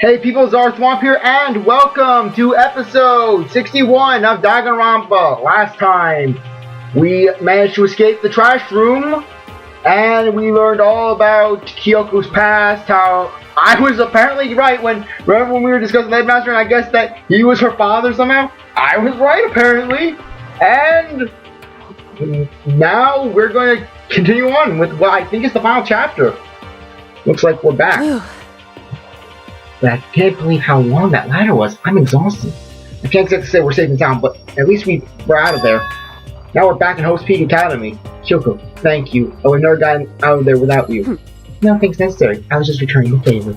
Hey people, Swamp here, and welcome to episode 61 of Danganronpa. Last time, we managed to escape the trash room, and we learned all about Kyoko's past, how I was apparently right remember when we were discussing the headmaster, and I guess that he was her father somehow? I was right, apparently, and now we're going to continue on with what I think is the final chapter. Looks like we're back. But I can't believe how long that ladder was. I'm exhausted. I can't exactly say we're safe and sound, but at least we're out of there. Now we're back in Host Peak Academy. Kyoko, thank you. I would never gotten out of there without you. No thanks necessary. I was just returning the favor.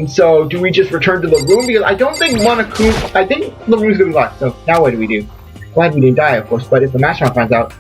So do we just return to the room? Because I don't think Monokuma... I think the room's gonna be locked, so now what do we do? Glad we didn't die, of course, but if the mastermind finds out,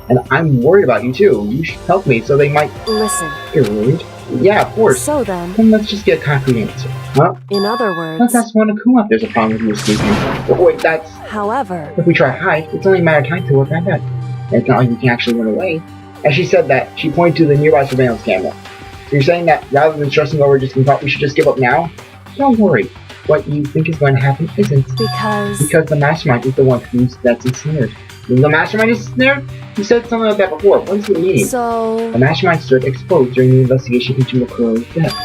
and I'm worried about you too, you should help me so they might... Listen. Get worried. Yeah, of course. So then let's just get a concrete answer. Well, in other words... let's ask Monokuma if there's a problem with you escaping. But wait, that's... However... If we try to hide, it's only a matter of time to work that out. And it's not like we can actually run away. As she said that, she pointed to the nearby surveillance camera. So you're saying that rather than stressing over just thought we should just give up now? Don't worry. What you think is going to happen isn't. Because the mastermind is the one that's ensnared. The mastermind is ensnared? You said something like that before. What does it mean? So... The mastermind stood exposed during the investigation into Mukuro's death.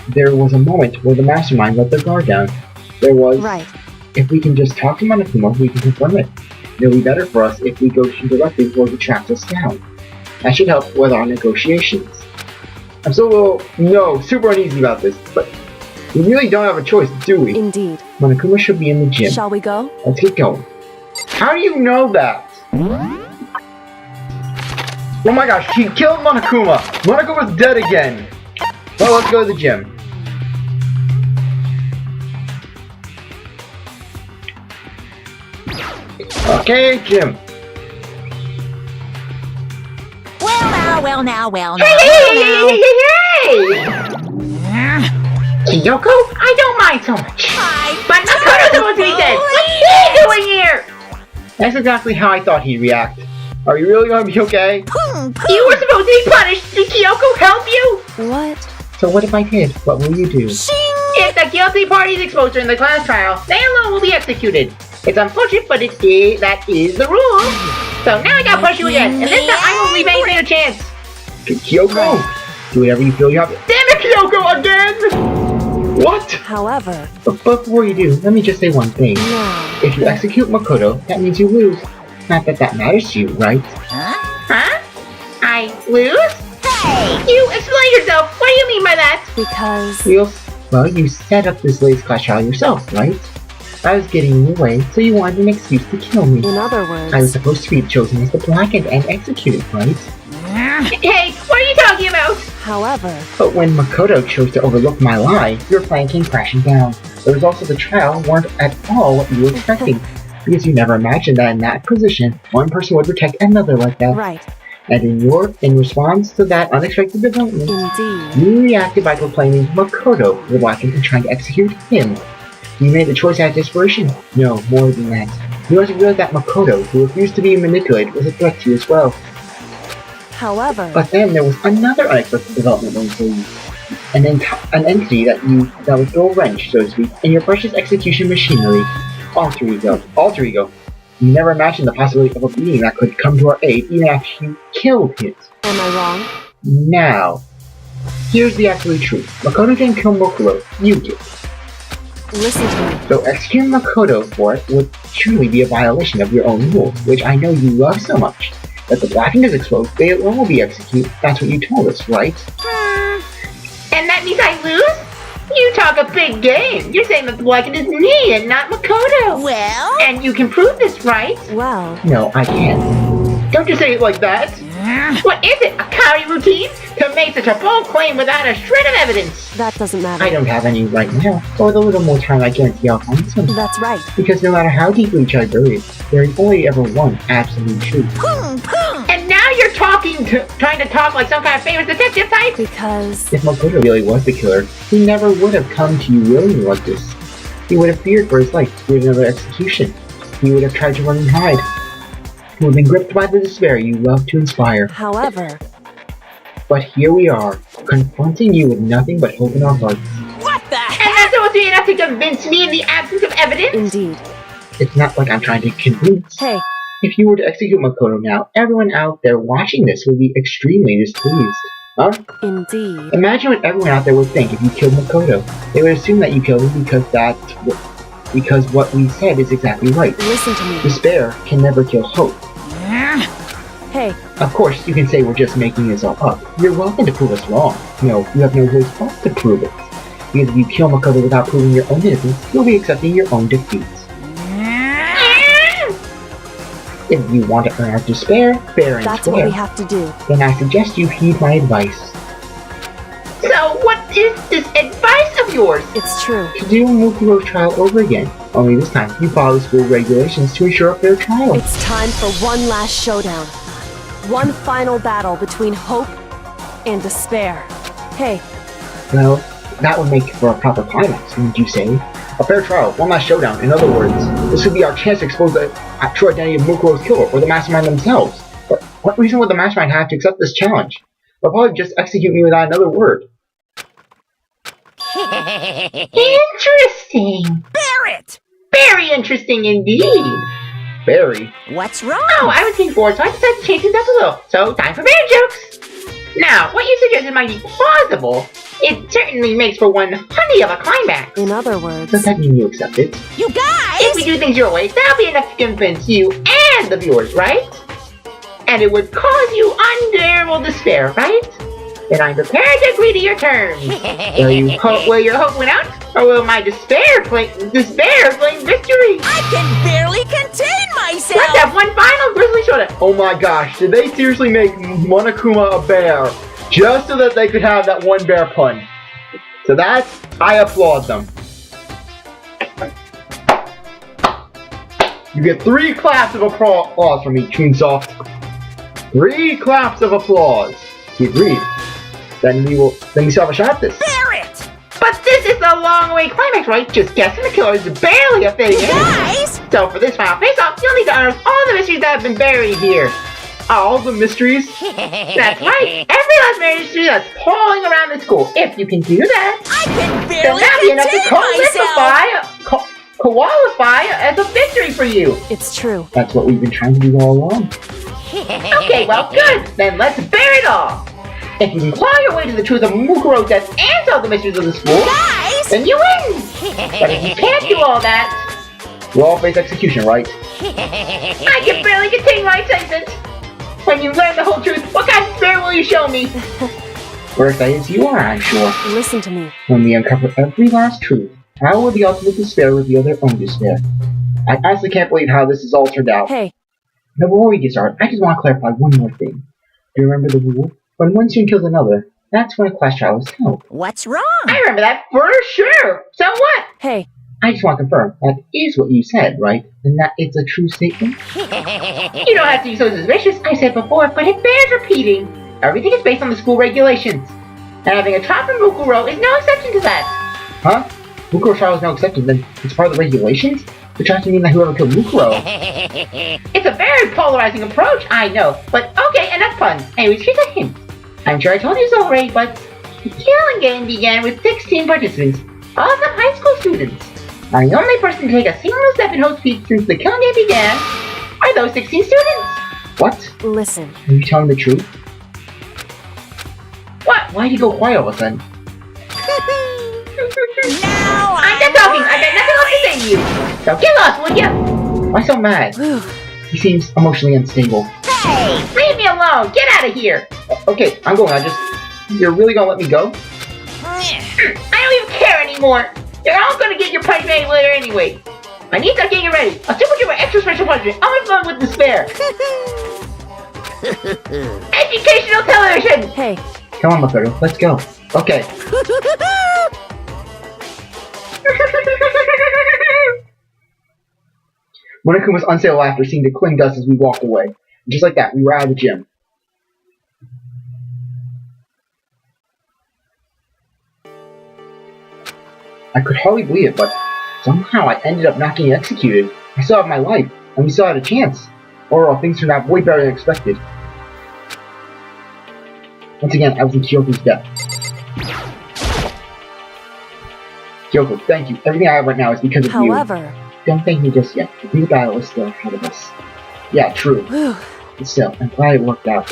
There was a moment where the mastermind let their guard down. There was... Right. If we can just talk to Monokuma, we can confirm it. It'll be better for us if we go directly before he tracks us down. That should help with our negotiations. I'm still super uneasy about this, but we really don't have a choice, do we? Indeed. Monokuma should be in the gym. Shall we go? Let's get going. How do you know that? Oh my gosh, he killed Monokuma! Monokuma's dead again! Well, let's go to the gym. Okay, gym. Well now. Hey! Kyoko, I don't mind so much. Hi. But Makoto's supposed to be dead! What's he doing here? That's exactly how I thought he'd react. Are you really going to be okay? You were supposed to be punished! Did Kyoko help you? What? So what if I did? What will you do? If the guilty party is exposed during the class trial, they alone will be executed. It's unfortunate, but that is the rule. So now I gotta push you again, and this time I won't leave anything a chance. Kyoko, do whatever you feel you have to. Damn it, Kyoko, again! What? However... But before you do, let me just say one thing. No. If you execute Makoto, that means you lose. Not that that matters to you, right? Huh? I lose? Hey! You explain yourself! What do you mean by that? Because... You set up this latest class trial yourself, right? I was getting in your way, so you wanted an excuse to kill me. In other words... I was supposed to be chosen as the blackened and executed, right? Hey, what are you talking about? However... But when Makoto chose to overlook my lie, your plan came crashing down. The results of the trial weren't at all what you were expecting. Because you never imagined that in that position, one person would protect another like that. Right. And in response to that unexpected development, Indeed. you reacted by proclaiming Makoto the blackened and trying to execute him. You made the choice out of desperation? No, more than that. You must realize that Makoto, who refused to be manipulated, was a threat to you as well. However... But then there was another unexpected development going for you. An entity that would throw a wrench, so to speak, in your precious execution machinery. Alter ego. You never imagined the possibility of a being that could come to our aid even after you killed it. Am I wrong? Now, here's the absolute truth. Makoto didn't kill Mukuro, you did. Listen to me. So executing Makoto for it would truly be a violation of your own rules, which I know you love so much. If the blackened is exposed, they alone will be executed. That's what you told us, right? And that means I lose? You talk a big game. You're saying that the blackened is me and not Makoto. Well? And you can prove this, right? Well... No, I can't. Don't you say it like that. What is it? A comedy routine? To make such a bold claim without a shred of evidence? That doesn't matter. I don't have any right now. But with a little more time, I guarantee I'll find some. That's right. Because no matter how deeply we try to bury it, there is only ever one absolute truth. And now you're trying to talk like some kind of famous detective type? Because... If Makoto really was the killer, he never would have come to you willingly like this. He would have feared for his life to fear another execution. He would have tried to run and hide. He would have been gripped by the despair you love to inspire. However... But here we are, confronting you with nothing but hope in our hearts. What the heck? And that's almost enough to convince me in the absence of evidence? Indeed. It's not like I'm trying to convince. Hey, If you were to execute Makoto now, everyone out there watching this would be extremely displeased. Huh? indeed. Imagine what everyone out there would think if you killed Makoto. They would assume that you killed him because what we said is exactly right. Listen to me. Despair can never kill hope. Hey, Of course, you can say we're just making this all up. You're welcome to prove us wrong. No, you have no choice but to prove it. Because if you kill Makoto without proving your own innocence, you'll be accepting your own defeat. If you want to earn our despair, fair and that's square, what we have to do. then I suggest you heed my advice. So what is this advice of yours? It's true. To do Mukuro's trial over again, only this time you follow the school regulations to ensure a fair trial. It's time for one last showdown. One final battle between hope and despair. Hey, Well, that would make for a proper climax, wouldn't you say? A fair trial, one last showdown. In other words, this would be our chance to expose the true identity of Mukuro's killer, or the mastermind themselves. But what reason would the mastermind have to accept this challenge? They'll probably just execute me without another word. Interesting. Barrett! Very interesting indeed. Barry. What's wrong? Oh, I was getting bored, so I decided to change things up a little. So, time for bear jokes. Now, what you suggested might be plausible. It certainly makes for one honey of a climax. in other words, Does that mean you accept it? You If we guys! do things your way, that'll be enough to convince you and the viewers, right? And it would cause you unbearable despair, right? Then I'm prepared to agree to your terms. Will your hope win out, or will my despair claim victory? I can barely contain myself! Let's have one final grizzly showdown. Oh my gosh, did they seriously make Monokuma a bear? Just so that they could have that one bear pun. So I applaud them. You get 3 claps of applause from me, Toonsoft. 3 claps of applause. You agreed. Then we still have a shot at this. Barrett! But this is the long way climax, right? Just guessing the killer is barely a fitting end. Guys! So for this final face-off, you'll need to unearth all the mysteries that have been buried here. All the mysteries? That's right. Every last mystery that's pawing around the school. If you can do that, I can then barely that'll be enough to contain myself! qualify as a victory for you. it's true. That's what we've been trying to do all along. Okay, well, good. Then let's bear it all. If you can claw your way to the truth of Mukuro's death and solve the mysteries of the school, Guys! then you win. But if you can't do all that, We'll all face execution, right? I can barely contain my excitement. When you learn the whole truth, what kind of despair will you show me? We're excited as you are, I'm sure. Listen to me. When we uncover every last truth, how will the ultimate despair reveal their own despair? I honestly can't believe how this has all turned out. Hey, Now, before we get started, I just want to clarify one more thing. Do you remember the rule? When one student kills another, that's when a class trial is held. What's wrong? I remember that for sure. So what? hey, I just want to confirm that is what you said, right? And that it's a true statement? You don't have to be so suspicious, I said before, but it bears repeating. Everything is based on the school regulations. And having a trial from Mukuro is no exception to that. Huh? Mukuro's trial is now accepted, then it's part of the regulations? Which has to mean that whoever killed Mukuro... It's a very polarizing approach, I know. But okay, enough puns. Anyways, here's a hint. I'm sure I told you so already, but the killing game began with 16 participants, all of them high school students. Now the only person to take a single step in Hope's Peak since the killing game began are those 16 students. What? listen. Are you telling the truth? What? Why'd you go quiet all of a sudden? Now I'm done talking. I got nothing else to say to you. So get lost, would ya? Why so mad? Whew. He seems emotionally unstable. Hey, leave me alone. Get out of here. Okay, I'm going. You're really gonna let me go? I don't even care anymore. You're all gonna get your punishment later anyway. I need to start getting ready. A super duper extra special punishment. I'm fun with despair. Educational television. Hey, Come on, Makoto, let's go. Okay. Monokuma's unstable laughter seemed to cling to us as we walked away. And just like that, we were out of the gym. I could hardly believe it, but somehow I ended up not getting executed. I still have my life, and we still had a chance. Overall, things turned out way better than expected. Once again, I was in Kyoko's debt. Kyoko, thank you. Everything I have right now is because of you. However, Don't thank me just yet. The big battle is still ahead of us. Yeah, true. But still, I'm glad it worked out.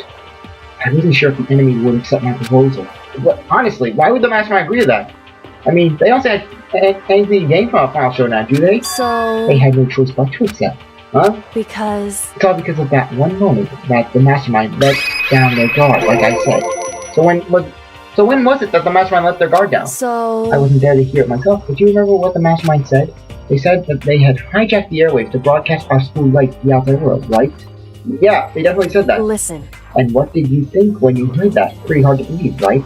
I wasn't sure if the enemy would accept my proposal. But honestly, why would the mastermind agree to that? I mean, they don't say anything to gain from a final showdown, do they? so... They had no choice but to accept. Huh? Because... It's all because of that one moment that the mastermind let down their guard, like I said. So when was it that the mastermind let their guard down? So... I wasn't there to hear it myself, but do you remember what the mastermind said? They said that they had hijacked the airwaves to broadcast our school light to the outside world, right? Yeah, they definitely said that. Listen. And what did you think when you heard that? Pretty hard to believe, right?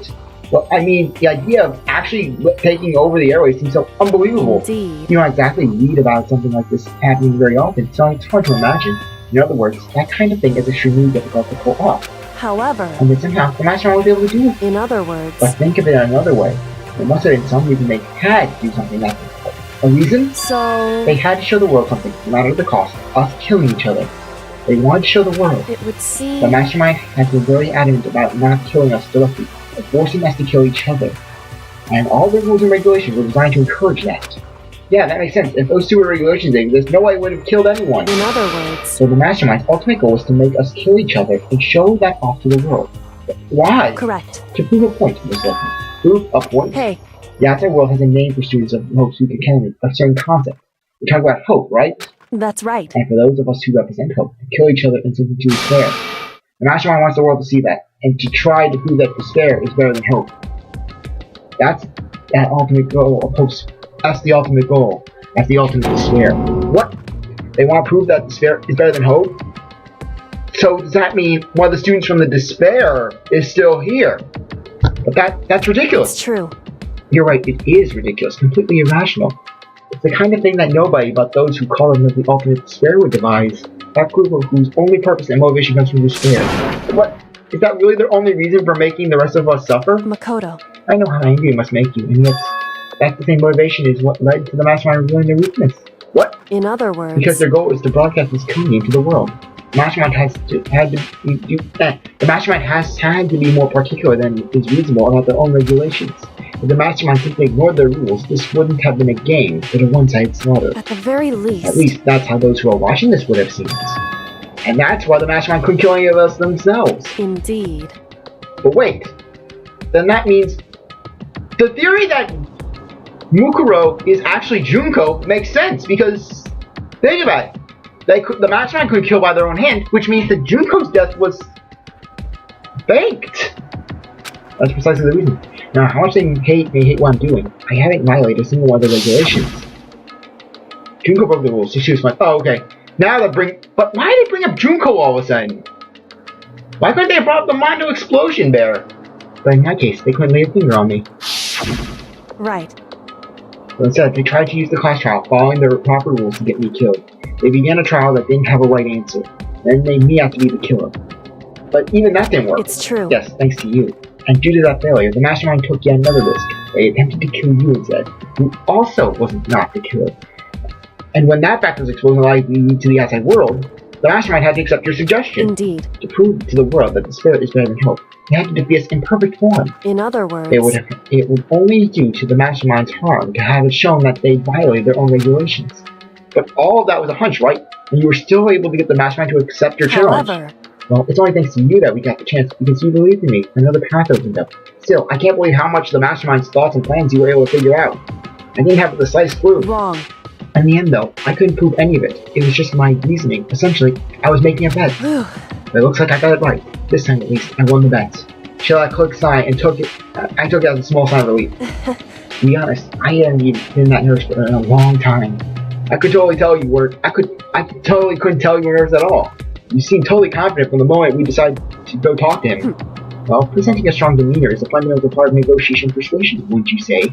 Well, I mean, the idea of actually taking over the airwaves seems so unbelievable. Indeed. You don't exactly read about something like this happening very often, so it's hard to imagine. In other words, that kind of thing is extremely difficult to pull off. However... And then somehow, the mastermind was able to do it. In other words... But think of it another way. There must have been some reason they had to do something like that. A reason? So... They had to show the world something, no matter the cost, us killing each other. They wanted to show the world. It would seem... The mastermind had been very adamant about not killing us directly, but forcing us to kill each other. And all the rules and regulations were designed to encourage that. Yeah, that makes sense. If those two regulations exist, no one would have killed anyone. In other words... So the mastermind's ultimate goal was to make us kill each other and show that off to the world. But why? Correct. To prove a point, Miss Lipton. Prove a point? Hey. The outside world has a name for students of Hope's Week Academy, a certain concept. We're talking about hope, right? That's right. And for those of us who represent hope, to kill each other and something to despair. The mastermind wants the world to see that, and to try to prove that despair is better than hope. That's that ultimate goal of hope's. That's the ultimate goal. That's the ultimate despair. What? They want to prove that despair is better than hope? So does that mean one of the students from the despair is still here? But that's ridiculous. It's true. You're right, it is ridiculous, completely irrational. It's the kind of thing that nobody but those who call them the ultimate despair would devise. That group of whose only purpose and motivation comes from despair. What? Is that really their only reason for making the rest of us suffer? Makoto. I know how angry it must make you, and yet that's the same motivation is what led to the mastermind revealing their weakness. What? In other words... Because their goal is to broadcast this killing into the world. The mastermind has had to be more particular than is reasonable about their own regulations. If the mastermind simply ignored their rules, this wouldn't have been a game, but a one-sided slaughter. At the very least... At least that's how those who are watching this would have seen it. And that's why the mastermind couldn't kill any of us themselves. Indeed. But wait, then that means the theory that Mukuro is actually Junko makes sense, because think about it. The mastermind couldn't kill by their own hand, which means that Junko's death was faked. That's precisely the reason. Now, how much they hate what I'm doing, I haven't violated a single one of the regulations. Junko broke the rules, so she was like, oh, okay. Now but why did they bring up Junko all of a sudden? Why couldn't they have brought up the Mondo explosion there? But in that case, they couldn't lay a finger on me. Right. So instead, they tried to use the class trial, following the proper rules to get me killed. They began a trial that didn't have a right answer, and made me out to be the killer. But even that didn't work. It's true. Yes, thanks to you. And due to that failure, the mastermind took yet another risk. They attempted to kill you instead, who also was not the killer. And when that fact was exposed and allowed you to the outside world, the mastermind had to accept your suggestion. Indeed. To prove to the world that despair is better than hope, they had to defeat us in perfect form. In other words... It would only do to the mastermind's harm to have it shown that they violated their own regulations. But all of that was a hunch, right? And you were still able to get the mastermind to accept your challenge. However... Well, it's only thanks to you that we got the chance, because you believed in me. Another path opened up. Still, I can't believe how much the mastermind's thoughts and plans you were able to figure out. I didn't have the slightest clue. Wrong. In the end, though, I couldn't prove any of it. It was just my reasoning. Essentially, I was making a bet. But it looks like I got it right. This time, at least, I won the bet. Shall I click sigh and took it? I took it as a small sign of relief. To be honest, I hadn't even been that nervous for a long time. I could totally tell you weren't. I totally couldn't tell you were nervous at all. You seemed totally confident from the moment we decided to go talk to him. Well, presenting a strong demeanor is a fundamental part of negotiation and persuasion, wouldn't you say?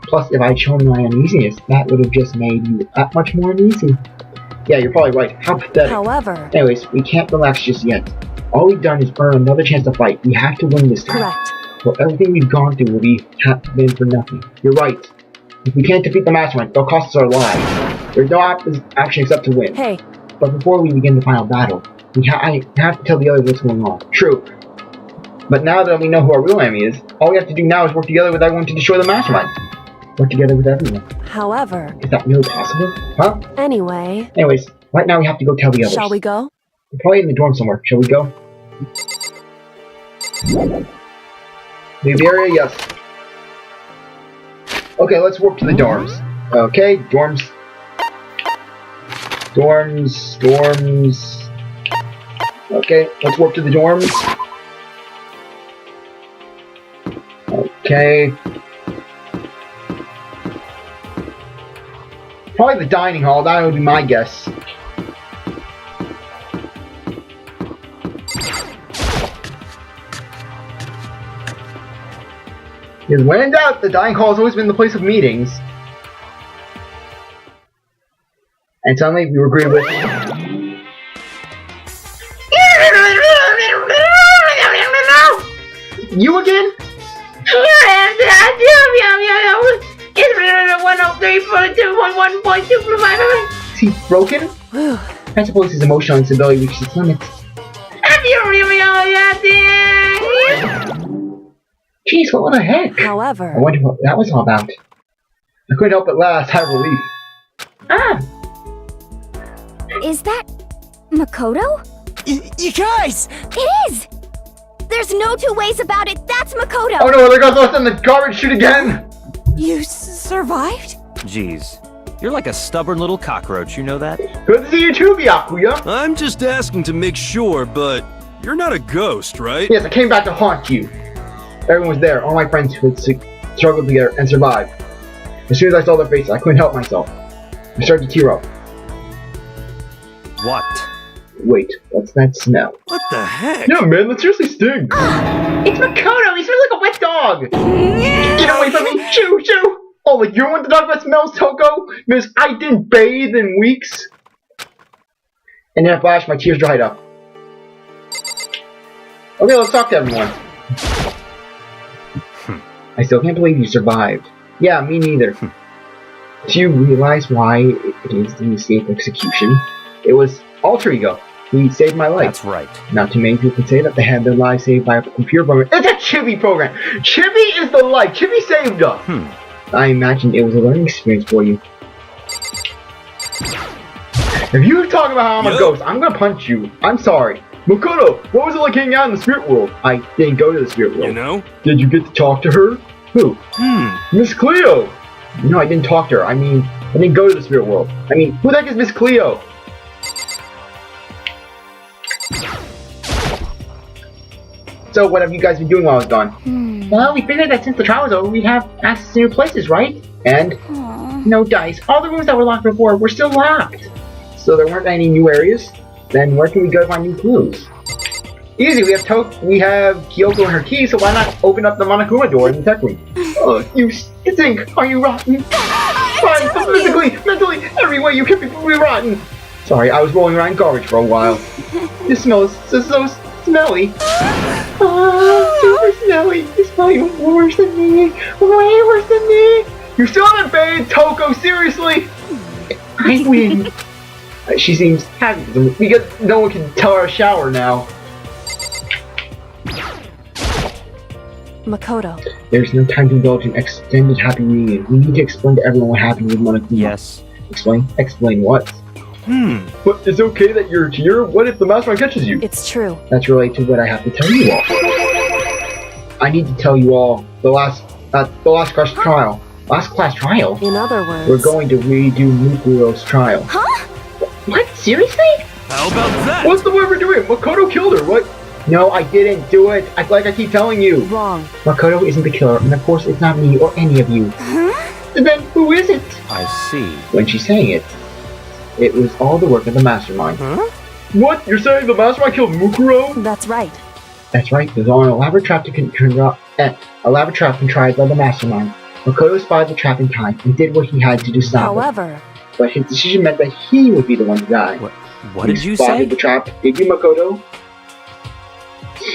Plus, if I'd shown my uneasiness, that would have just made you that much more uneasy. Yeah, you're probably right. How pathetic. However... Anyways, we can't relax just yet. All we've done is earn another chance to fight. We have to win this time. Correct. Well, everything we've gone through will have been for nothing. You're right. If we can't defeat the mastermind, they'll cost us our lives. There's no action except to win. Hey. But before we begin the final battle, I have to tell the others what's going on. True. But now that we know who our real enemy is, all we have to do now is work together with everyone to destroy the mastermind. Work together with everyone. However... Is that really possible? Huh? Anyway... Anyways, right now we have to go tell the others. Shall we go? We're probably in the dorm somewhere. Shall we go? Leave the area? Yes. Okay, let's walk to the dorms. Okay, dorms. Dorms. Okay, let's walk to the dorms. Okay. Probably the dining hall, that would be my guess. Because when in doubt, the dining hall has always been the place of meetings. And suddenly we were greeted with... You again? Is he broken? I suppose his emotional instability reaches its limits. Jeez, what the heck? However... I wonder what that was all about. I couldn't help but laugh, have relief. Is that Makoto? You guys! It is! There's no two ways about it. That's Makoto! Oh no, there goes us in the garbage chute again! You survived? Jeez. You're like a stubborn little cockroach, you know that? Good to see you too, Byakuya. I'm just asking to make sure, but you're not a ghost, right? Yes, I came back to haunt you. Everyone was there, all my friends who had struggled together and survived. As soon as I saw their faces, I couldn't help myself. I started to tear up. What? Wait, what's that smell? What the heck? Yeah, man, that seriously stinks. It's Makoto! He smells like a wet dog! Get away from me! Shoo, shoo! Oh, like you're one to talk about smells, Toko? Miss, I didn't bathe in weeks. And in a flash, my tears dried up. Okay, let's talk to everyone. I still can't believe you survived. Yeah, me neither. Do you realize why it is the escape execution? It was alter ego. He saved my life. That's right. Not too many people can say that they had their lives saved by a computer program. It's a Chibi program! Chibi is the life! Chibi saved us! I imagine it was a learning experience for you. If you talk about how I'm a ghost, I'm gonna punch you. I'm sorry. Makoto, what was it like hanging out in the spirit world? I didn't go to the spirit world. You know? Did you get to talk to her? Who? Miss Cleo! No, I didn't talk to her. I mean, I didn't go to the spirit world. I mean, who the heck is Miss Cleo? So, what have you guys been doing while I was gone? Well, we figured that since the trial was over, we'd have access to new places, right? And? No dice. All the rooms that were locked before were still locked. So there weren't any new areas? Then where can we go to find new clues? Easy, we have Kyoko and her key, so why not open up the Monokuma door in the tech room? Oh, you stink! Are you rotten? Fine, physically, mentally, every way you can be rotten! Sorry, I was rolling around garbage for a while. This smells so smelly. Oh, super smelly. You smell even worse than me. Way worse than me. You still haven't bathed, Toko, seriously? I win. She seems happy because no one can tell her to shower now. Makoto. There's no time to indulge in extended happy reunion. We need to explain to everyone what happened with Monokuma. Yes. Explain? Explain what? But it's okay that you're here? What if the mastermind catches you? It's true. That's related to what I have to tell you all. I need to tell you all the last class trial. Last class trial? In other words... We're going to redo Mukuro's trial. Huh? What? Seriously? How about that? What's the way we're doing? Makoto killed her, what? No, I didn't do it. I keep telling you. Wrong. Makoto isn't the killer, and of course it's not me or any of you. Then who is it? I see. When she's saying it, it was all the work of the mastermind. What? You're saying the mastermind killed Mukuro? That's right. That's right. There's all an elaborate trap contrived by the mastermind. Makoto spied the trap in time and did what he had to do to stop it. However... But his decision meant that he would be the one to die. What did you say? Spotted the trap, did you, Makoto?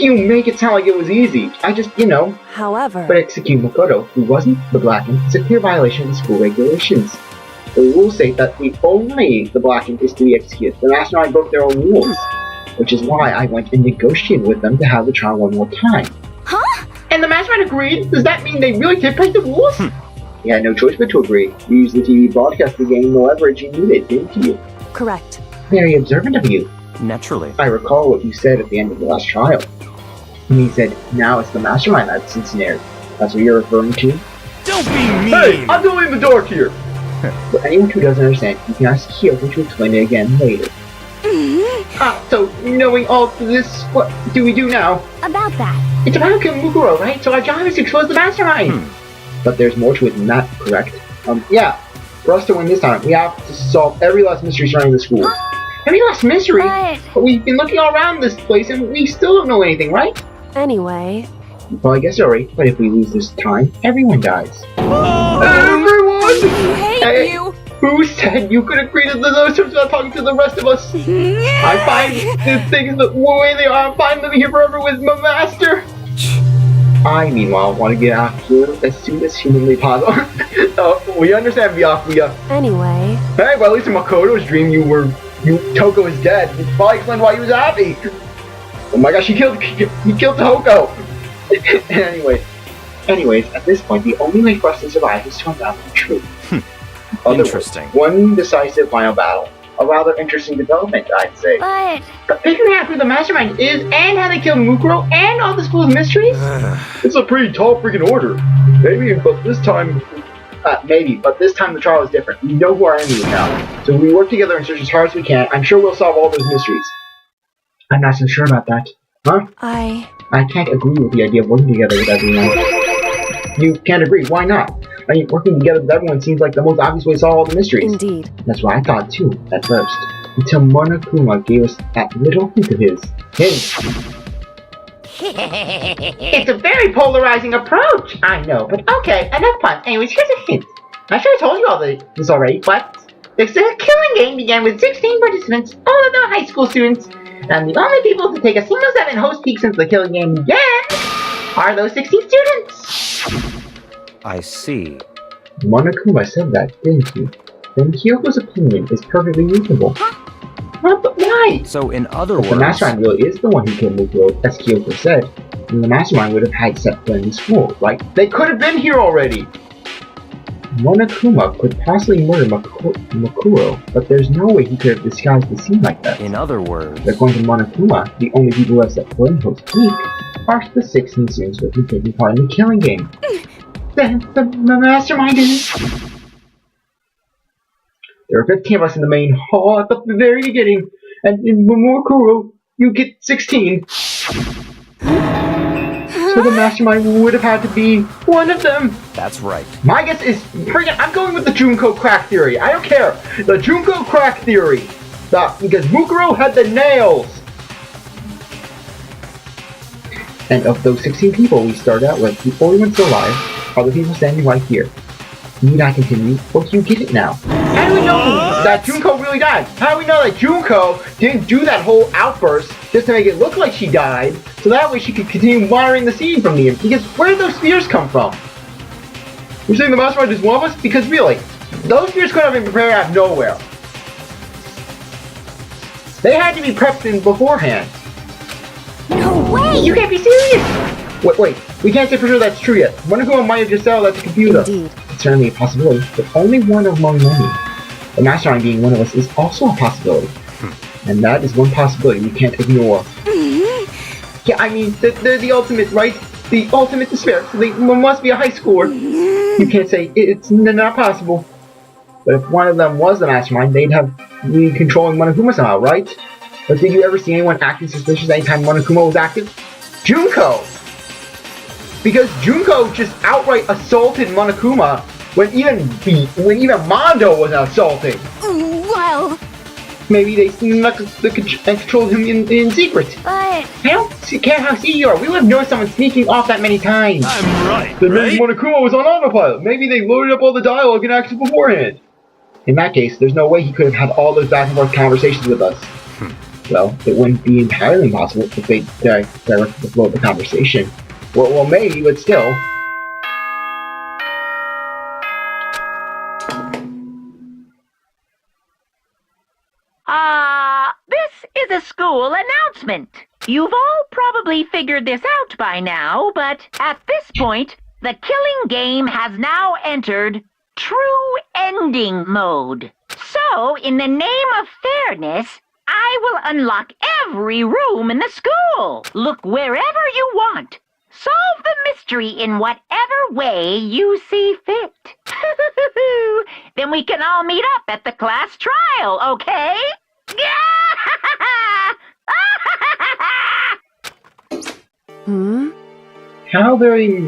You make it sound like it was easy. I just, However... But execute Makoto, who wasn't the Blackened, is a clear violation of the school regulations. The rules say that only the Blackened is to be executed. The mastermind broke their own rules. Which is why I went and negotiated with them to have the trial one more time. mastermind agreed? Does that mean they really did break the rules? You had no choice but to agree. You used the TV broadcast to gain the leverage you needed, didn't you? Correct. Very observant of you. Naturally. I recall what you said at the end of the last trial. And you said, now it's the mastermind that's ensnared. That's what you're referring to? Don't be mean! Hey, I'm going in the dark here! For anyone who doesn't understand, you can ask Kyoko to explain it again later. So, knowing all this, what do we do now? About that. It's about killing Mukuro, right? So our job is to expose the mastermind. But there's more to it than that, correct? Yeah. For us to win this time, we have to solve every last mystery surrounding the school. Every last mystery? But We've been looking all around this place and we still don't know anything, right? Anyway, Well, I guess you're right, but if we lose this time, everyone dies. Everyone! I hate you! Who said you could agree to those terms without talking to the rest of us? I find the things the way they are. I'm fine living here forever with my master. I, meanwhile, want to get out of here as soon as humanly possible. We understand, Byakuya. anyway, Hey, well, at least in Makoto's dream, Toko is dead. It probably explained why he was happy. Oh my gosh, he killed Toko. Anyways, at this point, the only way for us to survive is to unravel the truth. Interesting. One decisive final battle. A rather interesting development, I'd say. But figuring out who the mastermind is and how they killed Mukuro and all the school's mysteries? It's a pretty tall freaking order. But this time the trial is different. We know who our enemy is now. So we work together and search as hard as we can. I'm sure we'll solve all those mysteries. I'm not so sure about that. Huh? I can't agree with the idea of working together with everyone. You can't agree? Why not? I mean, working together with everyone seems like the most obvious way to solve all the mysteries. indeed. That's what I thought too, at first. Until Monokuma gave us that little hint of his. It's a very polarizing approach. I know, but okay, enough fun. Anyways, here's a hint. I'm sure I told you all this already, but the killing game began with 16 participants, all of them high school students. And the only people to take a single step in host peak since the killing game began are those 16 students. I see. Monokuma said that, didn't he? Then Kyoko's opinion is perfectly reasonable. But why? So, in other If the words... mastermind really is the one who killed Mukuro, as Kyoko said, then the mastermind would have had set foot in the school, right? They could have been here already! Monokuma could possibly murder Mukuro, but there's no way he could have disguised the scene like that. In other words... According to Monokuma, the only people who have set foot in Host Peak are the 16 students who have been taking part in the killing game. Then the mastermind is... There are 15 of us in the main hall at the very beginning, and in Mukuro, you get 16. So the mastermind would have had to be one of them. That's right. My guess is I'm going with the Junko crack theory. I don't care. The Junko crack theory. Because Mukuro had the nails. And of those 16 people we started out with, the only ones still alive are the people standing right here. Need I continue, or do you get it now? How do we know that Junko really died? How do we know that Junko didn't do that whole outburst just to make it look like she died, so that way she could continue monitoring the scene from the end? Because where did those spears come from? You're saying the mastermind is one of us? Because really, those spears could have been prepared out of nowhere. They had to be prepped in beforehand. No way! You can't be serious! Wait, we can't say for sure that's true yet. Monokuma might have just said that to confuse us. Indeed. It's certainly a possibility, but only one among many. The mastermind being one of us is also a possibility. And that is one possibility we can't ignore. Yeah, I mean, they're the ultimate, right? The ultimate despair, so they must be a high score. You can't say it's not possible. But if one of them was the mastermind, they'd have been controlling Monokuma somehow, right? But did you ever see anyone acting suspicious anytime Monokuma was active? Junko! Because Junko just outright assaulted Monokuma when even Mondo was assaulting. Well, Maybe they snuck and controlled him in secret. but I don't care how see you are. We would have known someone sneaking off that many times. I'm right, Then maybe right? Monokuma was on autopilot. Maybe they loaded up all the dialogue and actions beforehand. In that case, there's no way he could have had all those back and forth conversations with us. Well, it wouldn't be entirely impossible if they directed the flow of the conversation. Well, maybe, but still. This is a school announcement. You've all probably figured this out by now, but at this point, the killing game has now entered true ending mode. So, in the name of fairness, I will unlock every room in the school. Look wherever you want. Solve the mystery in whatever way you see fit. Then we can all meet up at the class trial, okay? How very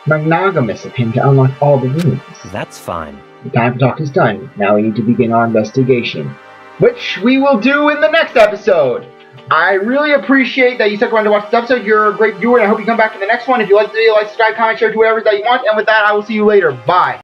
monogamous of him to unlock all the rooms. That's fine. The time for talk is done. Now we need to begin our investigation, which we will do in the next episode. I really appreciate that you stuck around to watch this episode. You're a great viewer, and I hope you come back for the next one. If you like the video, like, subscribe, comment, share, do whatever that you want. And with that, I will see you later. Bye.